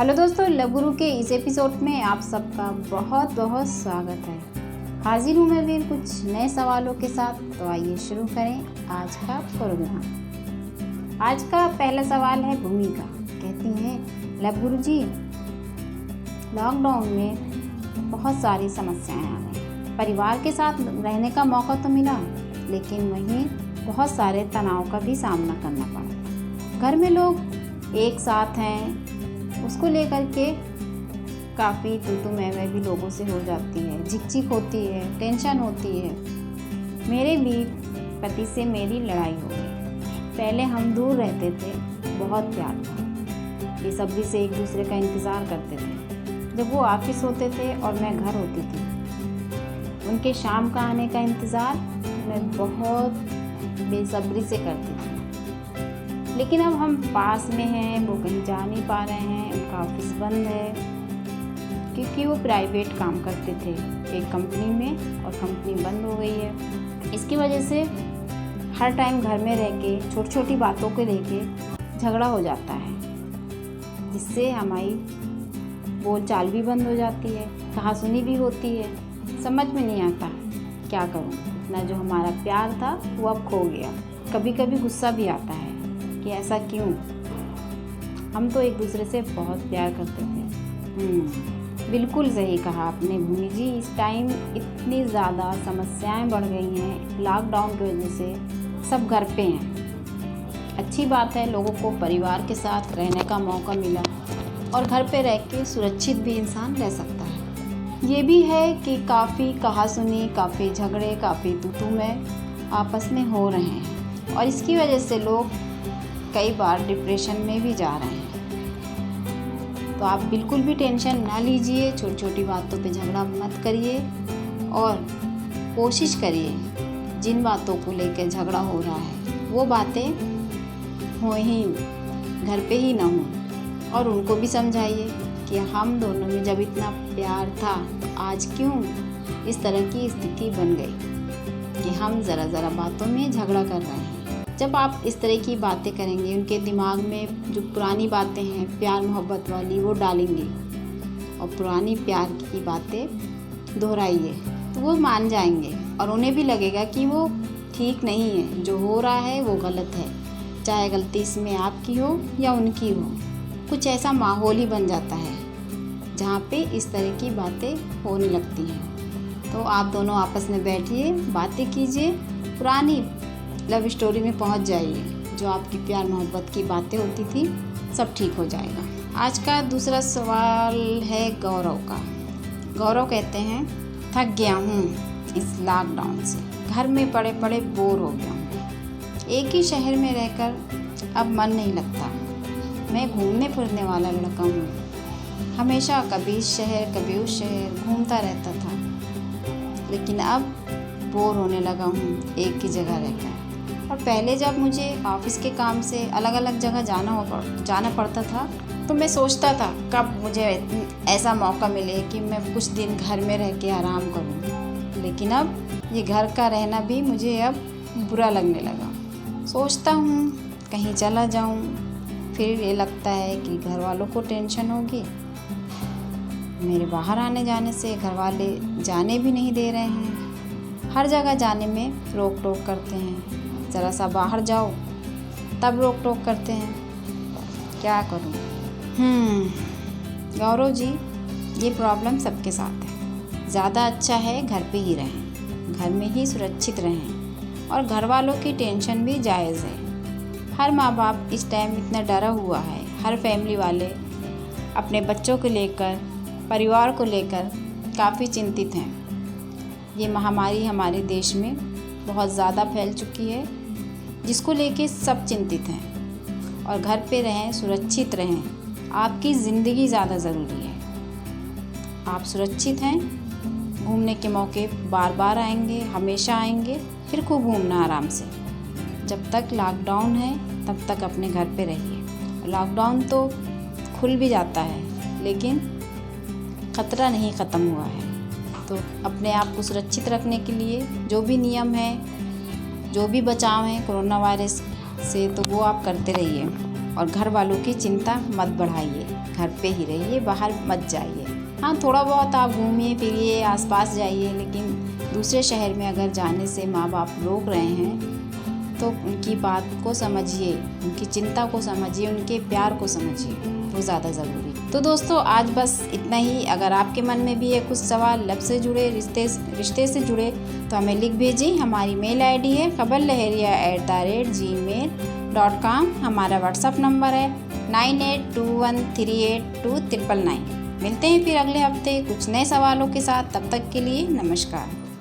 Hello दोस्तों, love गुरु के इस एपिसोड में आप सबका बहुत बहुत स्वागत है। हाजिर हूँ मैं भी कुछ नए सवालों के साथ। तो आइए शुरू करें आज का प्रोग्राम। आज का पहला सवाल है भूमिका। कहती हैं, लव गुरु जी, लॉकडाउन में बहुत सारी समस्याएं आ गई। परिवार के साथ रहने का मौका तो मिला, लेकिन वहीं बहुत सारे तनाव का भी सामना करना पड़ा। घर में लोग एक साथ हैं, उसको लेकर के काफ़ी तू मैं भी लोगों से हो जाती है, झिकझिक होती है, टेंशन होती है। मेरे भी पति से मेरी लड़ाई हो गई। पहले हम दूर रहते थे, बहुत प्यार था, बेसब्री से एक दूसरे का इंतज़ार करते थे। जब वो ऑफिस होते थे और मैं घर होती थी, उनके शाम का आने का इंतज़ार मैं बहुत बेसब्री से करती थी। लेकिन अब हम पास में हैं, वो कहीं जा नहीं पा रहे हैं, उनका ऑफिस बंद है क्योंकि वो प्राइवेट काम करते थे एक कंपनी में, और कंपनी बंद हो गई है। इसकी वजह से हर टाइम घर में रह के छोटी छोटी बातों को लेके झगड़ा हो जाता है, जिससे हमारी बोलचाल भी बंद हो जाती है, कहासुनी भी होती है। समझ में नहीं आता क्या करूँ। इतना जो हमारा प्यार था वो अब खो गया। कभी कभी गुस्सा भी आता है कि ऐसा क्यों। हम तो एक दूसरे से बहुत प्यार करते थे। बिल्कुल सही कहा आपने भूमि जी। इस टाइम इतनी ज़्यादा समस्याएं बढ़ गई हैं लॉकडाउन की वजह से। सब घर पे हैं। अच्छी बात है, लोगों को परिवार के साथ रहने का मौका मिला और घर पे रह के सुरक्षित भी इंसान रह सकता है। ये भी है कि काफ़ी कहासुनी, काफ़ी झगड़े, काफ़ी तू मैं आपस में हो रहे हैं, और इसकी वजह से लोग कई बार डिप्रेशन में भी जा रहे हैं। तो आप बिल्कुल भी टेंशन ना लीजिए, छोटी छोटी बातों पे झगड़ा मत करिए, और कोशिश करिए जिन बातों को लेकर झगड़ा हो रहा है वो बातें हो ही घर पे ही ना हो। और उनको भी समझाइए कि हम दोनों में जब इतना प्यार था, आज क्यों इस तरह की स्थिति बन गई कि हम ज़रा बातों में झगड़ा कर रहे हैं। जब आप इस तरह की बातें करेंगे, उनके दिमाग में जो पुरानी बातें हैं प्यार मोहब्बत वाली, वो डालेंगे, और पुरानी प्यार की बातें दोहराइए तो वो मान जाएंगे, और उन्हें भी लगेगा कि वो ठीक नहीं है, जो हो रहा है वो गलत है, चाहे गलती इसमें आपकी हो या उनकी हो। कुछ ऐसा माहौल ही बन जाता है जहाँ पे इस तरह की बातें होने लगती हैं। तो आप दोनों आपस में बैठिए, बातें कीजिए, पुरानी लव स्टोरी में पहुंच जाइए। जो आपकी प्यार मोहब्बत की बातें होती थी, सब ठीक हो जाएगा। आज का दूसरा सवाल है गौरव का। गौरव कहते हैं, थक गया हूँ इस लॉकडाउन से, घर में पड़े पड़े बोर हो गया हूँ। एक ही शहर में रहकर अब मन नहीं लगता। मैं घूमने फिरने वाला लड़का हूँ, हमेशा कभी इस शहर कभी उस शहर घूमता रहता था, लेकिन अब बोर होने लगा हूँ एक ही जगह रहकर। और पहले जब मुझे ऑफिस के काम से अलग अलग जगह जाना पड़ता था, तो मैं सोचता था कब मुझे ऐसा मौका मिले कि मैं कुछ दिन घर में रह के आराम करूं। लेकिन अब ये घर का रहना भी मुझे अब बुरा लगने लगा। सोचता हूँ कहीं चला जाऊं, फिर ये लगता है कि घर वालों को टेंशन होगी। मेरे बाहर आने जाने से घर वाले जाने भी नहीं दे रहे हैं। हर जगह जाने में रोक टोक करते हैं। ज़रा सा बाहर जाओ तब रोक टोक करते हैं। क्या करूं? गौरव जी, ये प्रॉब्लम सबके साथ है। ज़्यादा अच्छा है घर पे ही रहें, घर में ही सुरक्षित रहें, और घर वालों की टेंशन भी जायज़ है। हर माँ बाप इस टाइम इतना डरा हुआ है। हर फैमिली वाले अपने बच्चों को लेकर, परिवार को लेकर काफ़ी चिंतित हैं। ये महामारी हमारे देश में बहुत ज़्यादा फैल चुकी है, जिसको लेके सब चिंतित हैं। और घर पे रहें, सुरक्षित रहें। आपकी ज़िंदगी ज़्यादा ज़रूरी है। आप सुरक्षित हैं, घूमने के मौके बार बार आएंगे, हमेशा आएंगे, फिर खूब घूमना आराम से। जब तक लॉकडाउन है तब तक अपने घर पे रहिए। लॉकडाउन तो खुल भी जाता है, लेकिन ख़तरा नहीं ख़त्म हुआ है। तो अपने आप को सुरक्षित रखने के लिए जो भी नियम है, जो भी बचाव है कोरोना वायरस से, तो वो आप करते रहिए, और घर वालों की चिंता मत बढ़ाइए। घर पे ही रहिए, बाहर मत जाइए। हाँ, थोड़ा बहुत आप घूमिए फिरिए, आसपास जाइए, लेकिन दूसरे शहर में अगर जाने से माँ बाप रोक रहे हैं तो उनकी बात को समझिए, उनकी चिंता को समझिए, उनके प्यार को समझिए, वो ज़्यादा ज़रूरी है। तो दोस्तों आज बस इतना ही। अगर आपके मन में भी है कुछ सवाल लव से जुड़े, रिश्ते से जुड़े, तो हमें लिख भेजें। हमारी मेल आईडी है khabarlahariya@gmail.com। हमारा व्हाट्सअप नंबर है 9821382999। मिलते हैं फिर अगले हफ्ते कुछ नए सवालों के साथ। तब तक के लिए नमस्कार।